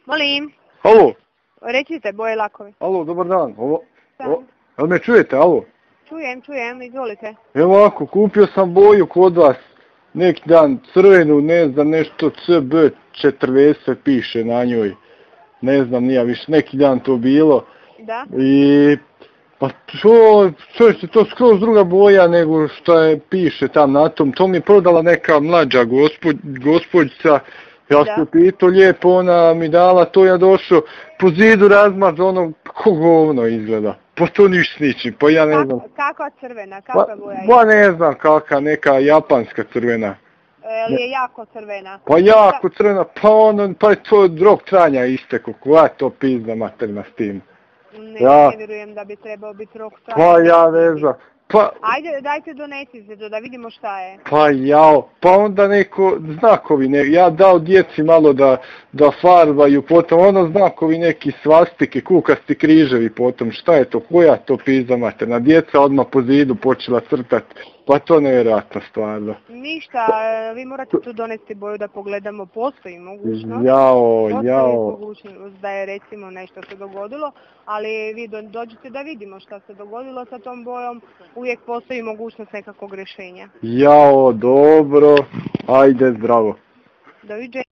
Molim. Alo. Recite, boje lakovi. Alo, dobar dan. Jel me čujete, alo? Čujem, izvolite. Evo ovako, kupio sam boju kod vas neki dan crvenu, ne znam, nešto CB40 piše na njoj. Ne znam, nija više, neki dan to bilo. Da? I pa to skroz druga boja nego što je piše tam na tom. To mi je prodala neka mlađa gospođica. Ja sam pitao lijepo, ona mi dala to, ja došao po zidu razmaz, ono, kako govno izgleda. Pa to niš sniči, pa ja ne znam. Kakva crvena, kakva boja je? Pa ne znam kakva, neka japanska crvena. Je li jako crvena? Pa jako crvena, pa je to rok trajanja isteko, koja je to pizda materina s tim? Ne vjerujem da bi trebao biti rok trajanja. Pa ja ne znam. Ajde, dajte donesite to da vidimo šta je. Pa onda neko znakovi, ja dao djeci malo da farbaju, potom ono znakovi neki svastike, kukasti križevi potom, šta je to, koja to pizda materna, djeca odmah po zidu počela crtati, pa to nevjerojatno stvarno. Ništa, vi morate tu donesti boju da pogledamo, postoji mogućnost. Postoji mogućnost da je recimo nešto se dogodilo, ali vi dođete da vidimo šta se dogodilo sa tom bojom, uvijek postoji mogućnost nekakvog rješenja. Dobro, ajde, zdravo. Doviđenja.